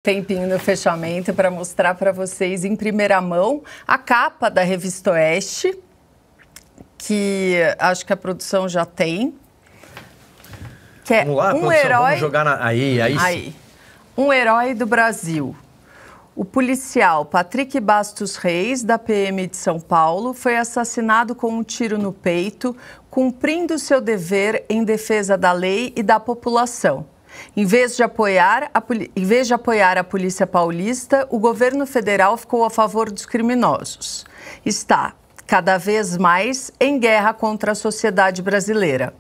Tempinho no fechamento para mostrar para vocês em primeira mão a capa da Revista Oeste, que acho que a produção já tem. Que é vamos lá, um produção, herói. vamos jogar aí. Um herói do Brasil. O policial Patrick Bastos Reis, da PM de São Paulo, foi assassinado com um tiro no peito, cumprindo seu dever em defesa da lei e da população. Em vez de apoiar a Polícia Paulista, o governo federal ficou a favor dos criminosos. Está, cada vez mais, em guerra contra a sociedade brasileira.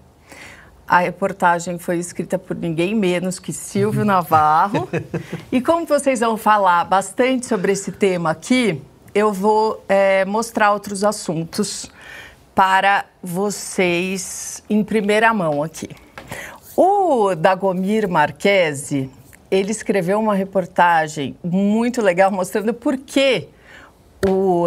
A reportagem foi escrita por ninguém menos que Silvio Navarro. E como vocês vão falar bastante sobre esse tema aqui, eu vou mostrar outros assuntos para vocês em primeira mão aqui. O Dagomir Marquesi, ele escreveu uma reportagem muito legal mostrando por que o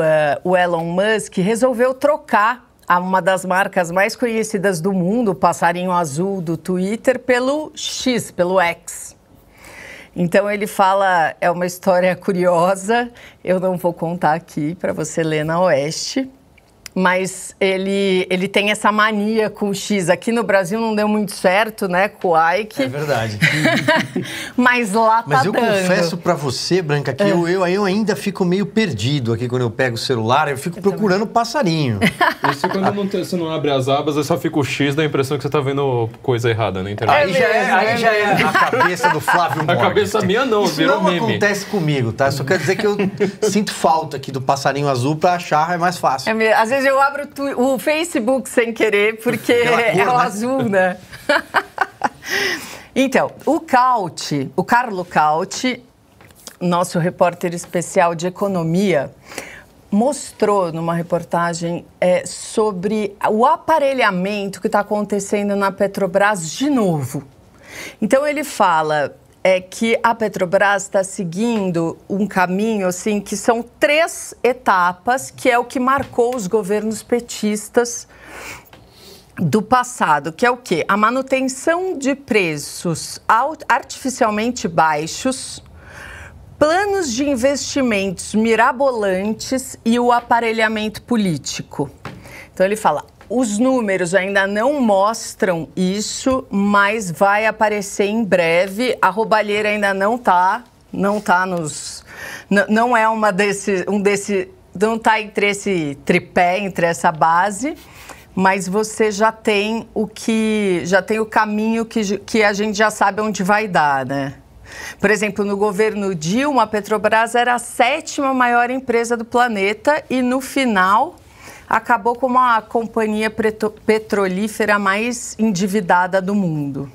Elon Musk resolveu trocar uma das marcas mais conhecidas do mundo, o passarinho azul do Twitter, pelo X, pelo X. Então ele fala, é uma história curiosa, eu não vou contar aqui para você ler na Oeste, mas ele tem essa mania com o X. Aqui no Brasil não deu muito certo, né, com o Ike. É verdade. Mas lá tá Mas eu dando. confesso pra você, Branca, que eu ainda fico meio perdido aqui quando eu pego o celular. Eu fico procurando passarinho. Isso quando você não abre as abas, aí só fica o X, dá a impressão que você tá vendo coisa errada na internet. Aí já é a cabeça do Flávio Morgan. A cabeça minha não, Isso virou não meme. acontece comigo, tá? Só quero dizer que eu sinto falta aqui do passarinho azul pra achar, é mais fácil. Às vezes eu abro o Facebook sem querer, porque é o azul, né? Então, o Carlo Cauti, nosso repórter especial de economia, mostrou numa reportagem sobre o aparelhamento que está acontecendo na Petrobras de novo. Então, ele fala que a Petrobras está seguindo um caminho, assim, que são 3 etapas, que é o que marcou os governos petistas do passado, que é o quê? A manutenção de preços artificialmente baixos, planos de investimentos mirabolantes e o aparelhamento político. Então, ele fala, os números ainda não mostram isso, mas vai aparecer em breve. A roubalheira ainda não tá nos... Não é não tá entre esse tripé, entre essa base, mas você já tem o caminho que a gente já sabe onde vai dar, né? Por exemplo, no governo Dilma, a Petrobras era a 7ª maior empresa do planeta e, no final, acabou como a companhia petrolífera mais endividada do mundo.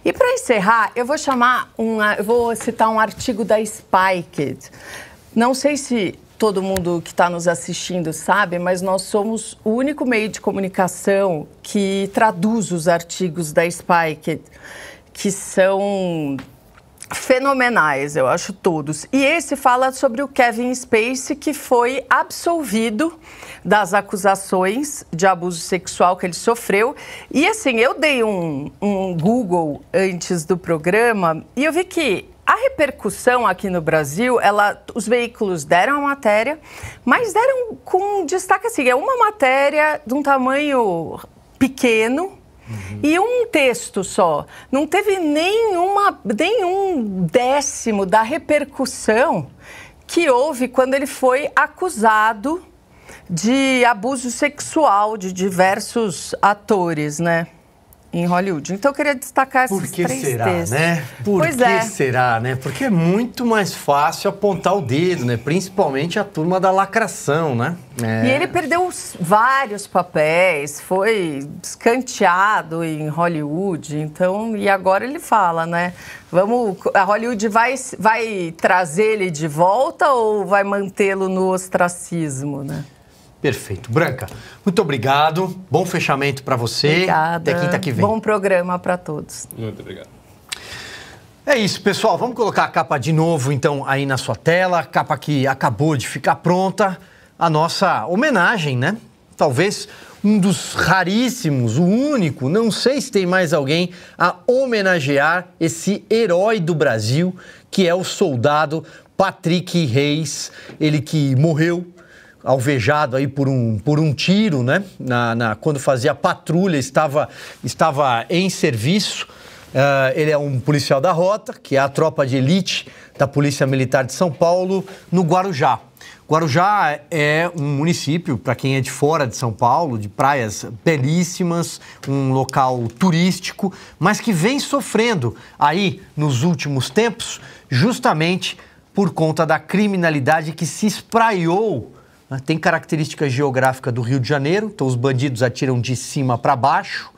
E para encerrar, eu vou citar um artigo da Spiked. Não sei se todo mundo que está nos assistindo sabe, mas nós somos o único meio de comunicação que traduz os artigos da Spiked, que são fenomenais, eu acho, todos. E esse fala sobre o Kevin Spacey, que foi absolvido das acusações de abuso sexual que ele sofreu. E assim, eu dei um Google antes do programa e eu vi que a repercussão aqui no Brasil, os veículos deram a matéria, mas deram com destaque assim, é uma matéria de um tamanho pequeno, e um texto só. Não teve nenhum décimo da repercussão que houve quando ele foi acusado de abuso sexual de diversos atores, né, em Hollywood. Então, eu queria destacar esses 3 textos. Né? Por que será, né? Porque é muito mais fácil apontar o dedo, né? Principalmente a turma da lacração, né? E ele perdeu vários papéis, foi escanteado em Hollywood, então, e agora ele fala, né? A Hollywood vai trazer ele de volta ou vai mantê-lo no ostracismo, né? Perfeito. Branca, muito obrigado. Bom fechamento para você. Obrigada. Até quinta que vem. Bom programa para todos. Muito obrigado. É isso, pessoal. Vamos colocar a capa de novo, então, aí na sua tela. A capa que acabou de ficar pronta. A nossa homenagem, né? talvez um dos raríssimos, o único, não sei se tem mais alguém a homenagear esse herói do Brasil, que é o soldado Patrick Reis, ele que morreu alvejado aí por um tiro, né? Quando fazia patrulha, estava em serviço. Ele é um policial da Rota, que é a tropa de elite da Polícia Militar de São Paulo, no Guarujá. Guarujá é um município, para quem é de fora de São Paulo, de praias belíssimas, um local turístico, mas que vem sofrendo aí nos últimos tempos, justamente por conta da criminalidade que se espraiou. Tem característica geográfica do Rio de Janeiro, então os bandidos atiram de cima para baixo.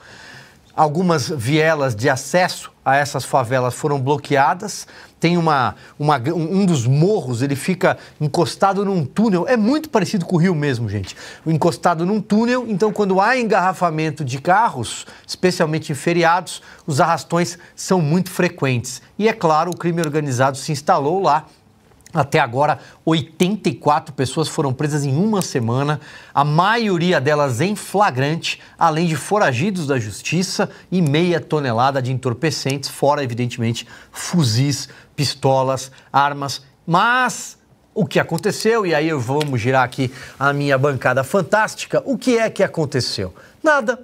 Algumas vielas de acesso a essas favelas foram bloqueadas. Tem um dos morros, ele fica encostado num túnel. É muito parecido com o Rio mesmo, gente. Encostado num túnel, então quando há engarrafamento de carros, especialmente em feriados, os arrastões são muito frequentes. E é claro, o crime organizado se instalou lá. Até agora, 84 pessoas foram presas em uma semana, a maioria delas em flagrante, além de foragidos da justiça e meia tonelada de entorpecentes, fora, evidentemente, fuzis, pistolas, armas. Mas o que aconteceu, e aí vamos girar aqui a minha bancada fantástica, o que é que aconteceu? Nada.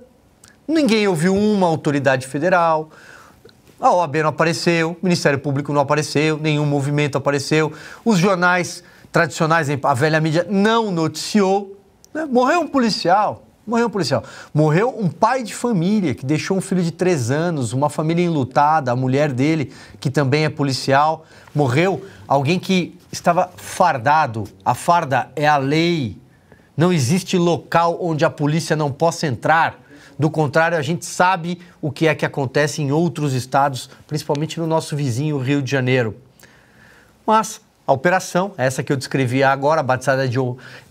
Ninguém ouviu uma autoridade federal. A OAB não apareceu, o Ministério Público não apareceu, nenhum movimento apareceu, os jornais tradicionais, a velha mídia, não noticiou. Né? Morreu um policial, morreu um pai de família que deixou um filho de 3 anos, uma família enlutada, a mulher dele, que também é policial. Morreu alguém que estava fardado, a farda é a lei, não existe local onde a polícia não possa entrar. Do contrário, a gente sabe o que é que acontece em outros estados, principalmente no nosso vizinho Rio de Janeiro. Mas a operação, essa que eu descrevi agora, batizada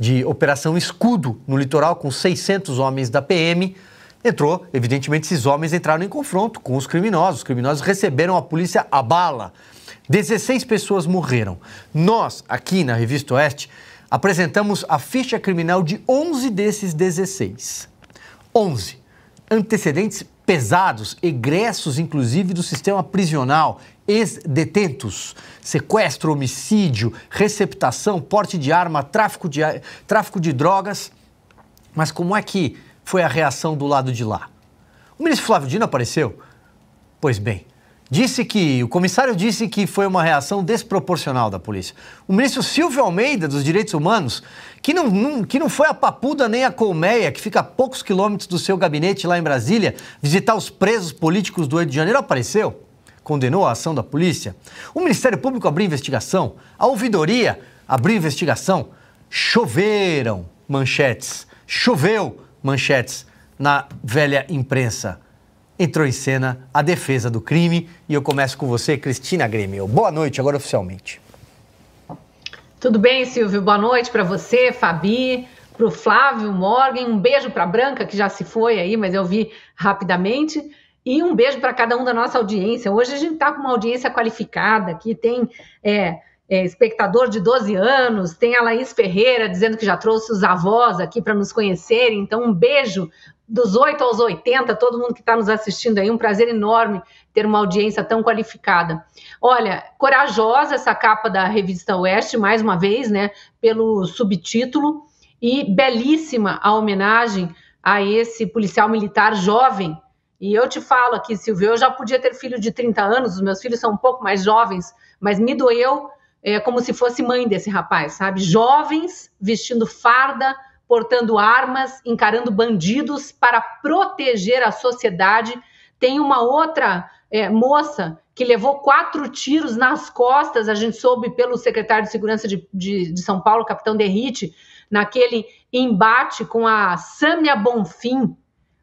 de Operação Escudo, no litoral, com 600 homens da PM, entrou, evidentemente, esses homens entraram em confronto com os criminosos. Os criminosos receberam a polícia a bala. 16 pessoas morreram. Nós, aqui na Revista Oeste, apresentamos a ficha criminal de 11 desses 16. 11. Antecedentes pesados, egressos inclusive do sistema prisional, ex-detentos, sequestro, homicídio, receptação, porte de arma, tráfico de drogas. Mas como é que foi a reação do lado de lá? O ministro Flávio Dino apareceu? Pois bem, o comissário disse que foi uma reação desproporcional da polícia. O ministro Silvio Almeida, dos Direitos Humanos, que não foi a Papuda nem a Colmeia, que fica a poucos quilômetros do seu gabinete lá em Brasília, visitar os presos políticos do 8 de janeiro, apareceu, condenou a ação da polícia. O Ministério Público abriu investigação, a ouvidoria abriu investigação. Choveu manchetes na velha imprensa. Entrou em cena a defesa do crime e eu começo com você, Cristina Grêmio. Boa noite, agora oficialmente. Tudo bem, Silvio? Boa noite para você, Fabi, para o Flávio Morgan, um beijo para a Branca, que já se foi aí, mas eu vi rapidamente, e um beijo para cada um da nossa audiência. Hoje a gente está com uma audiência qualificada, que tem espectador de 12 anos, tem a Laís Ferreira dizendo que já trouxe os avós aqui para nos conhecerem, então um beijo dos 8 aos 80, todo mundo que está nos assistindo aí, um prazer enorme ter uma audiência tão qualificada. Olha, corajosa essa capa da Revista Oeste, mais uma vez, né, pelo subtítulo, e belíssima a homenagem a esse policial militar jovem. E eu te falo aqui, Silvio, eu já podia ter filho de 30 anos, os meus filhos são um pouco mais jovens, mas me doeu como se fosse mãe desse rapaz, sabe? Jovens vestindo farda, portando armas, encarando bandidos para proteger a sociedade. Tem uma outra moça que levou 4 tiros nas costas, a gente soube pelo secretário de Segurança de São Paulo, capitão Derrite, naquele embate com a Sâmia Bonfim.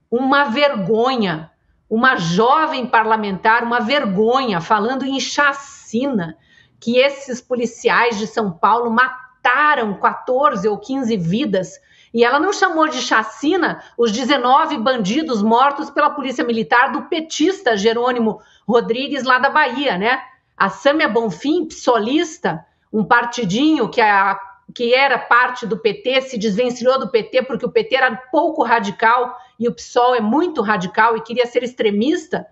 Uma vergonha, uma jovem parlamentar, uma vergonha, falando em chacina, que esses policiais de São Paulo mataram 14 ou 15 vidas. E ela não chamou de chacina os 19 bandidos mortos pela polícia militar do petista Jerônimo Rodrigues, lá da Bahia, né? A Sâmia Bonfim, psolista, um partidinho que a que era parte do PT, se desvencilhou do PT porque o PT era pouco radical e o PSOL é muito radical e queria ser extremista,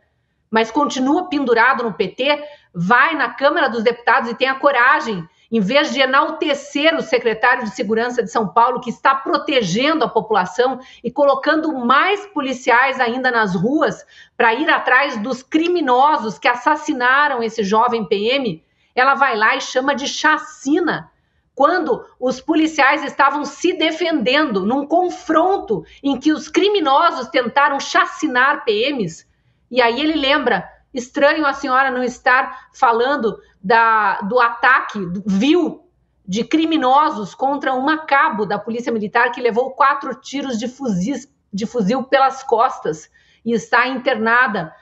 mas continua pendurado no PT, vai na Câmara dos Deputados e tem a coragem, em vez de enaltecer o secretário de Segurança de São Paulo, que está protegendo a população e colocando mais policiais ainda nas ruas para ir atrás dos criminosos que assassinaram esse jovem PM, ela vai lá e chama de chacina, quando os policiais estavam se defendendo num confronto em que os criminosos tentaram chacinar PMs. E aí ele lembra, estranho a senhora não estar falando do ataque vil de criminosos contra uma cabo da Polícia Militar que levou 4 tiros de fuzil pelas costas e está internada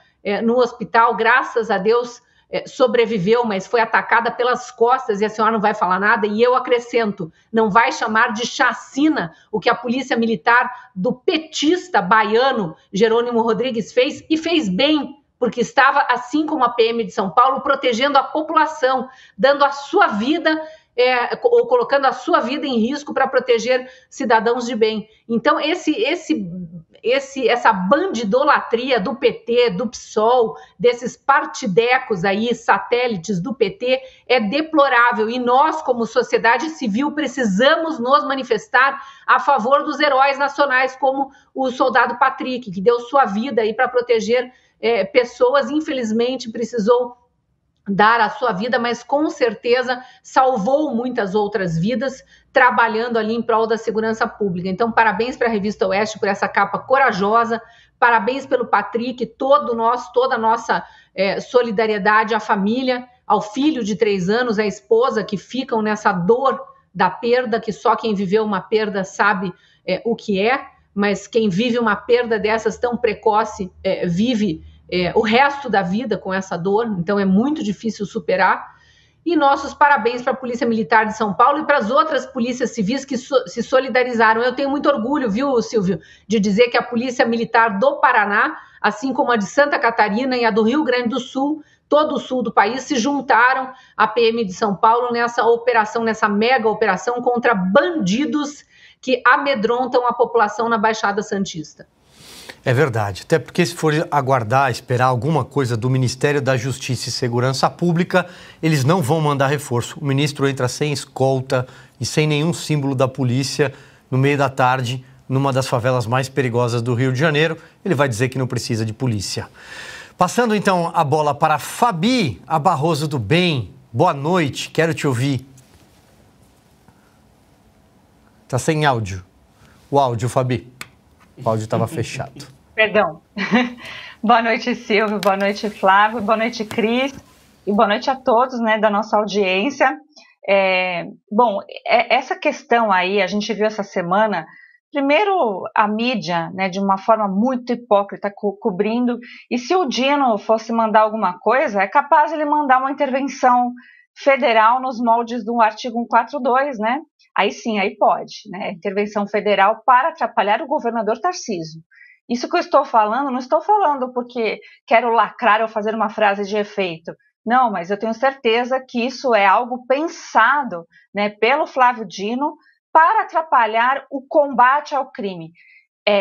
no hospital, graças a Deus sobreviveu, mas foi atacada pelas costas e a senhora não vai falar nada. E eu acrescento, não vai chamar de chacina o que a Polícia Militar do petista baiano Jerônimo Rodrigues fez, e fez bem, porque estava, assim como a PM de São Paulo, protegendo a população, dando a sua vida, ou colocando a sua vida em risco para proteger cidadãos de bem. Então, essa bandidolatria do PT, do PSOL, desses partidecos aí, satélites do PT, é deplorável. E nós, como sociedade civil, precisamos nos manifestar a favor dos heróis nacionais, como o soldado Patrick, que deu sua vida aí para proteger pessoas. Infelizmente, precisou dar a sua vida, mas com certeza salvou muitas outras vidas, trabalhando ali em prol da segurança pública. Então, parabéns para a Revista Oeste por essa capa corajosa, parabéns pelo Patrick, toda a nossa solidariedade à família, ao filho de 3 anos, à esposa, que ficam nessa dor da perda, que só quem viveu uma perda sabe o que é, mas quem vive uma perda dessas tão precoce vive o resto da vida com essa dor, então é muito difícil superar. E nossos parabéns para a Polícia Militar de São Paulo e para as outras polícias civis que se solidarizaram. Eu tenho muito orgulho, viu, Silvio, de dizer que a Polícia Militar do Paraná, assim como a de Santa Catarina e a do Rio Grande do Sul, todo o sul do país, se juntaram à PM de São Paulo nessa operação, nessa mega operação contra bandidos que amedrontam a população na Baixada Santista. É verdade, até porque se for aguardar, esperar alguma coisa do Ministério da Justiça e Segurança Pública, eles não vão mandar reforço. O ministro entra sem escolta e sem nenhum símbolo da polícia no meio da tarde, numa das favelas mais perigosas do Rio de Janeiro. Ele vai dizer que não precisa de polícia. Passando então a bola para Fabi, a Barroso do Bem. Boa noite, quero te ouvir. Tá sem áudio. O áudio, Fabi. O áudio estava fechado. Perdão. Boa noite, Silvio. Boa noite, Flávio. Boa noite, Cris. E boa noite a todos, né, da nossa audiência. Essa questão aí, a gente viu essa semana, primeiro a mídia, né, de uma forma muito hipócrita, cobrindo. E se o Dino fosse mandar alguma coisa, é capaz de ele mandar uma intervenção federal nos moldes do artigo 142, né? Aí sim, aí pode, né? Intervenção federal para atrapalhar o governador Tarcísio. Isso que eu estou falando, não estou falando porque quero lacrar ou fazer uma frase de efeito. Não, mas eu tenho certeza que isso é algo pensado, né, pelo Flávio Dino para atrapalhar o combate ao crime.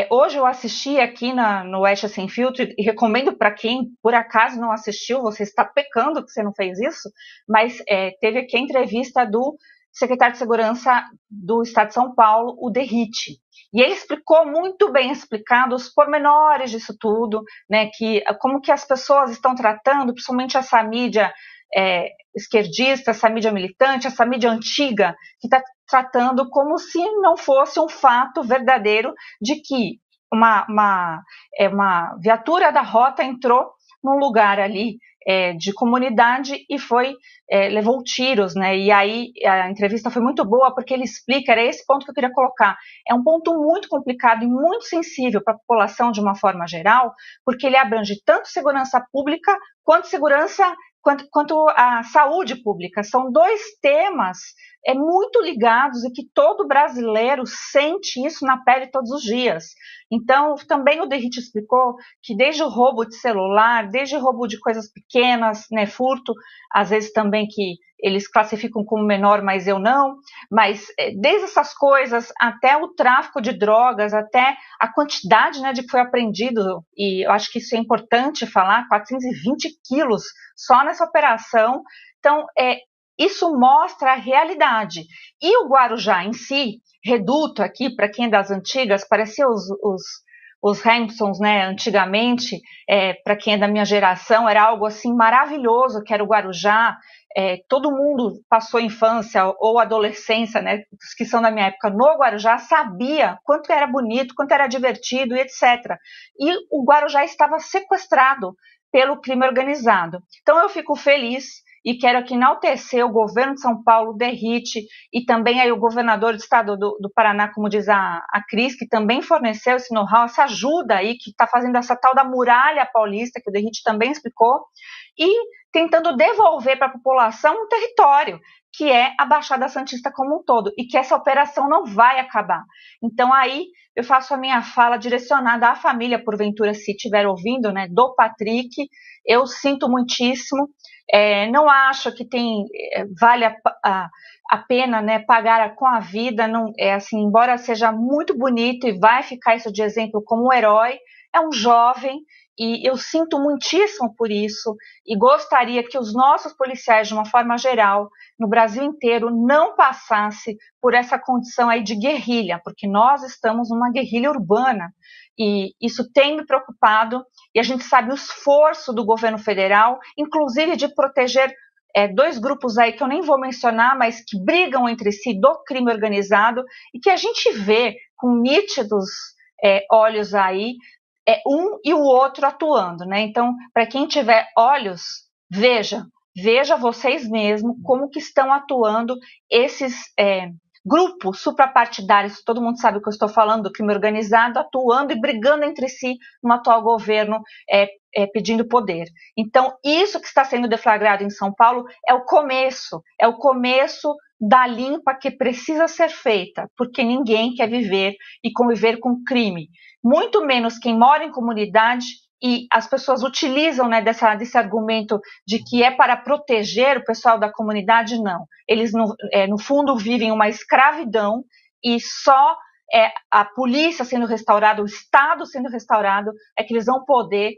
Hoje eu assisti aqui no Oeste Sem Filtro e recomendo para quem por acaso não assistiu, você está pecando que você não fez isso, mas teve aqui a entrevista do secretário de Segurança do Estado de São Paulo, o Derrite. E ele explicou muito bem, explicando os pormenores disso tudo, né, como que as pessoas estão tratando, principalmente essa mídia esquerdista, essa mídia militante, essa mídia antiga, que está tratando como se não fosse um fato verdadeiro de que uma viatura da Rota entrou num lugar ali de comunidade e levou tiros, né? E aí a entrevista foi muito boa porque ele explica, era esse ponto que eu queria colocar. É um ponto muito complicado e muito sensível para a população de uma forma geral, porque ele abrange tanto segurança pública quanto a saúde pública. São 2 temas muito ligados e que todo brasileiro sente isso na pele todos os dias. Então, também o Derrite explicou que desde o roubo de celular, desde o roubo de coisas pequenas, né, furto, às vezes também que eles classificam como menor, mas eu não, mas desde essas coisas até o tráfico de drogas, até a quantidade, né, de que foi apreendido, e eu acho que isso é importante falar, 420 quilos só nessa operação. Então, isso mostra a realidade. E o Guarujá em si, reduto aqui, para quem é das antigas, parecia os Hamptons, né, antigamente, para quem é da minha geração, era algo assim maravilhoso, que era o Guarujá. Todo mundo passou infância ou adolescência, né, os que são da minha época no Guarujá, sabia quanto era bonito, quanto era divertido e etc. E o Guarujá estava sequestrado pelo crime organizado. Então eu fico feliz e quero aqui enaltecer o governo de São Paulo, Derrite, e também aí o governador do estado do Paraná, como diz a Cris, que também forneceu esse know-how, essa ajuda aí, que está fazendo essa tal da muralha paulista, que o Derrite também explicou, e tentando devolver para a população um território, que é a Baixada Santista como um todo, e que essa operação não vai acabar. Então aí eu faço a minha fala direcionada à família, porventura, se estiver ouvindo, né, do Patrick. Eu sinto muitíssimo, não acho que vale a pena, né, pagar com a vida, não, assim, embora seja muito bonito e vai ficar isso de exemplo como um herói, é um jovem, e eu sinto muitíssimo por isso, e gostaria que os nossos policiais, de uma forma geral, no Brasil inteiro, não passasse por essa condição aí de guerrilha, porque nós estamos numa guerrilha urbana, e isso tem me preocupado, e a gente sabe o esforço do governo federal, inclusive de proteger dois grupos aí que eu nem vou mencionar, mas que brigam entre si do crime organizado, e que a gente vê com nítidos olhos aí, um e o outro atuando, né? Então, para quem tiver olhos, veja vocês mesmos como que estão atuando esses grupos suprapartidários, todo mundo sabe o que eu estou falando, do crime organizado, atuando e brigando entre si no atual governo, pedindo poder. Então, isso que está sendo deflagrado em São Paulo é o começo da limpa que precisa ser feita, porque ninguém quer viver e conviver com crime, muito menos quem mora em comunidade, e as pessoas utilizam, né, desse argumento de que é para proteger o pessoal da comunidade. Não, eles no fundo vivem uma escravidão, e só a polícia sendo restaurada, o Estado sendo restaurado, é que eles vão poder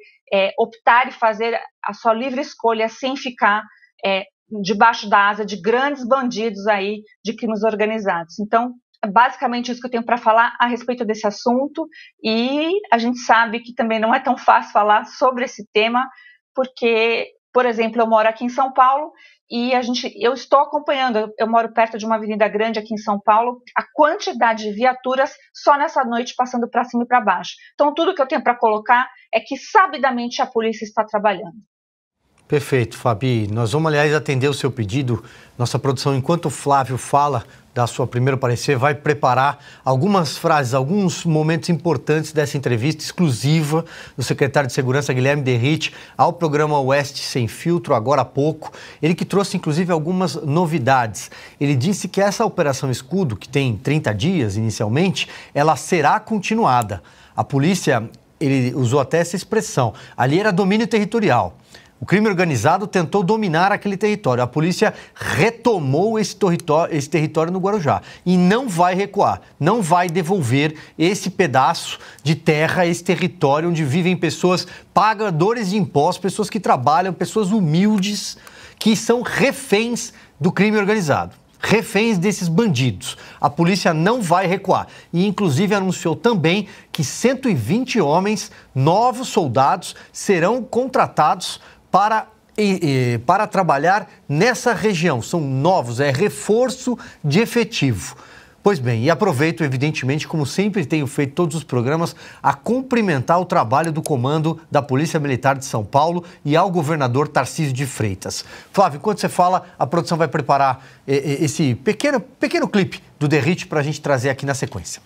optar e fazer a sua livre escolha sem ficar debaixo da asa de grandes bandidos aí de crimes organizados. Então, é basicamente isso que eu tenho para falar a respeito desse assunto, e a gente sabe que também não é tão fácil falar sobre esse tema, porque, por exemplo, eu moro aqui em São Paulo e eu estou acompanhando, eu moro perto de uma avenida grande aqui em São Paulo, a quantidade de viaturas só nessa noite passando para cima e para baixo. Então, tudo que eu tenho para colocar é que sabidamente a polícia está trabalhando. Perfeito, Fabi. Nós vamos, aliás, atender o seu pedido. Nossa produção, enquanto o Flávio fala da sua primeiro parecer, vai preparar algumas frases, alguns momentos importantes dessa entrevista exclusiva do secretário de Segurança, Guilherme Derrite, ao programa Oeste Sem Filtro, agora há pouco. Ele que trouxe, inclusive, algumas novidades. Ele disse que essa Operação Escudo, que tem 30 dias inicialmente, ela será continuada. A polícia, ele usou até essa expressão, ali era domínio territorial. O crime organizado tentou dominar aquele território. A polícia retomou esse território no Guarujá e não vai recuar, não vai devolver esse pedaço de terra, esse território onde vivem pessoas pagadores de impostos, pessoas que trabalham, pessoas humildes, que são reféns do crime organizado, reféns desses bandidos. A polícia não vai recuar e, inclusive, anunciou também que 120 homens, novos soldados, serão contratados para trabalhar nessa região. São novos, é reforço de efetivo. Pois bem, e aproveito, evidentemente, como sempre tenho feito todos os programas, a cumprimentar o trabalho do comando da Polícia Militar de São Paulo e ao governador Tarcísio de Freitas. Flávio, enquanto você fala, a produção vai preparar esse pequeno clipe do Derrite para a gente trazer aqui na sequência.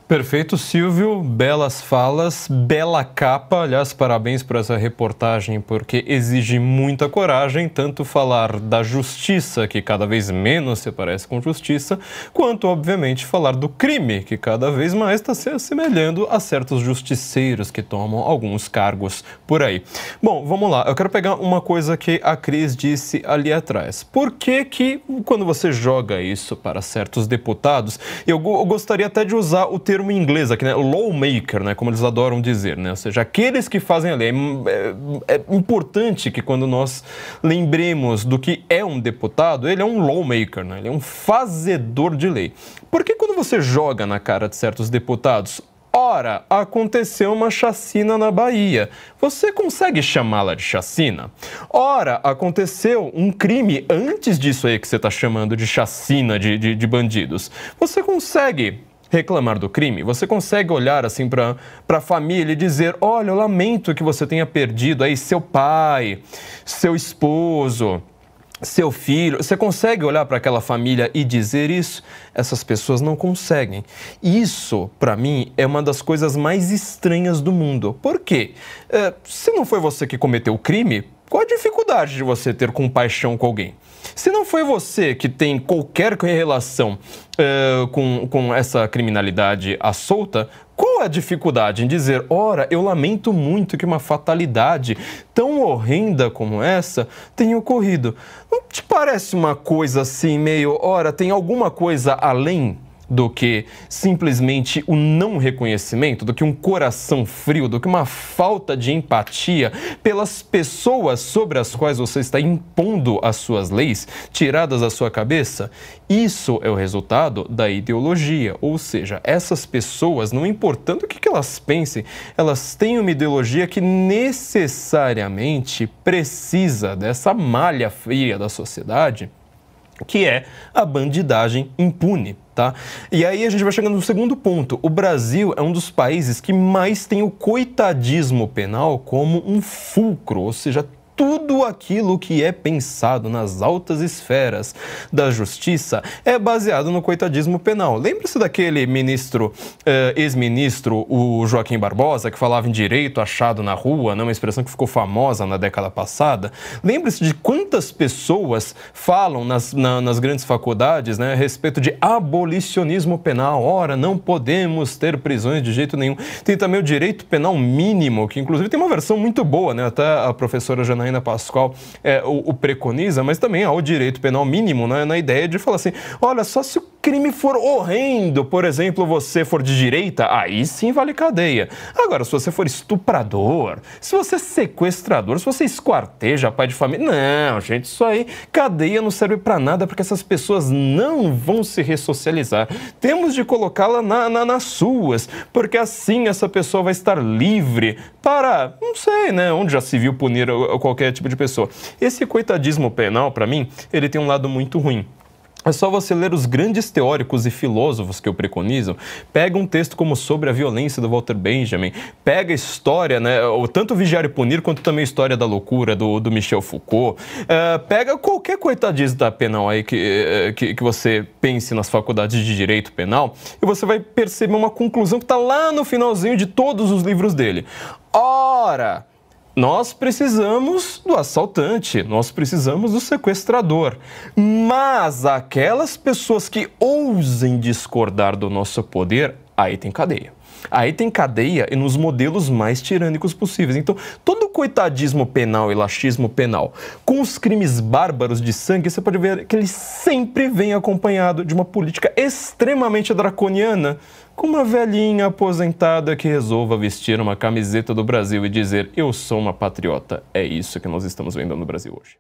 Perfeito, Silvio. Belas falas, bela capa. Aliás, parabéns por essa reportagem, porque exige muita coragem, tanto falar da justiça, que cada vez menos se parece com justiça, quanto, obviamente, falar do crime, que cada vez mais está se assemelhando a certos justiceiros que tomam alguns cargos por aí. Bom, vamos lá. Eu quero pegar uma coisa que a Cris disse ali atrás. Por que que, quando você joga isso para certos deputados, eu gostaria até de usar o termo em inglês aqui, né? Lawmaker, né? Como eles adoram dizer, né? Ou seja, aqueles que fazem a lei. É importante que quando nós lembremos do que é um deputado, ele é um lawmaker, né? Ele é um fazedor de lei. Porque quando você joga na cara de certos deputados, ora, aconteceu uma chacina na Bahia. Você consegue chamá-la de chacina? Ora, aconteceu um crime antes disso aí que você está chamando de chacina de bandidos. Você consegue reclamar do crime? Você consegue olhar assim para a família e dizer, olha, eu lamento que você tenha perdido aí seu pai, seu esposo, seu filho? Você consegue olhar para aquela família e dizer isso? Essas pessoas não conseguem. Isso, para mim, é uma das coisas mais estranhas do mundo. Por quê? Se não foi você que cometeu o crime, qual a dificuldade de você ter compaixão com alguém? Se não foi você que tem qualquer relação com essa criminalidade à solta, qual a dificuldade em dizer, ora, eu lamento muito que uma fatalidade tão horrenda como essa tenha ocorrido? Não te parece uma coisa assim meio, ora, tem alguma coisa além do que simplesmente o não reconhecimento, do que um coração frio, do que uma falta de empatia pelas pessoas sobre as quais você está impondo as suas leis, tiradas da sua cabeça? Isso é o resultado da ideologia, ou seja, essas pessoas, não importando o que elas pensem, elas têm uma ideologia que necessariamente precisa dessa malha fria da sociedade, que é a bandidagem impune. Tá? E aí a gente vai chegando no segundo ponto. O Brasil é um dos países que mais tem o coitadismo penal como um fulcro, ou seja, tudo aquilo que é pensado nas altas esferas da justiça é baseado no coitadismo penal. Lembra-se daquele ministro, ex-ministro, o Joaquim Barbosa, que falava em direito achado na rua, né? Uma expressão que ficou famosa na década passada? Lembre-se de quantas pessoas falam nas grandes faculdades, né, a respeito de abolicionismo penal. Ora, não podemos ter prisões de jeito nenhum. Tem também o direito penal mínimo, que inclusive tem uma versão muito boa, né? Até a professora Janaína Pascoal o preconiza, mas também há o direito penal mínimo, né, na ideia de falar assim, olha, só se o crime for horrendo, por exemplo, você for de direita, aí sim vale cadeia. Agora, se você for estuprador, se você é sequestrador, se você esquarteja pai de família, não, gente, isso aí, cadeia não serve pra nada, porque essas pessoas não vão se ressocializar. Temos de colocá-la nas ruas, porque assim essa pessoa vai estar livre para, não sei, né, onde já se viu punir qualquer tipo de pessoa. Esse coitadismo penal, para mim, ele tem um lado muito ruim. É só você ler os grandes teóricos e filósofos que eu preconizo. Pega um texto como Sobre a Violência, do Walter Benjamin. Pega a história, né, tanto Vigiar e Punir, quanto também a História da Loucura, do Michel Foucault. Pega qualquer coitadismo penal aí que você pense nas faculdades de Direito Penal e você vai perceber uma conclusão que está lá no finalzinho de todos os livros dele. Ora, nós precisamos do assaltante, nós precisamos do sequestrador, mas aquelas pessoas que ousem discordar do nosso poder, aí tem cadeia. Aí tem cadeia e nos modelos mais tirânicos possíveis. Então, todo o coitadismo penal e laxismo penal com os crimes bárbaros de sangue, você pode ver que ele sempre vem acompanhado de uma política extremamente draconiana, com uma velhinha aposentada que resolva vestir uma camiseta do Brasil e dizer, eu sou uma patriota. É isso que nós estamos vendo no Brasil hoje.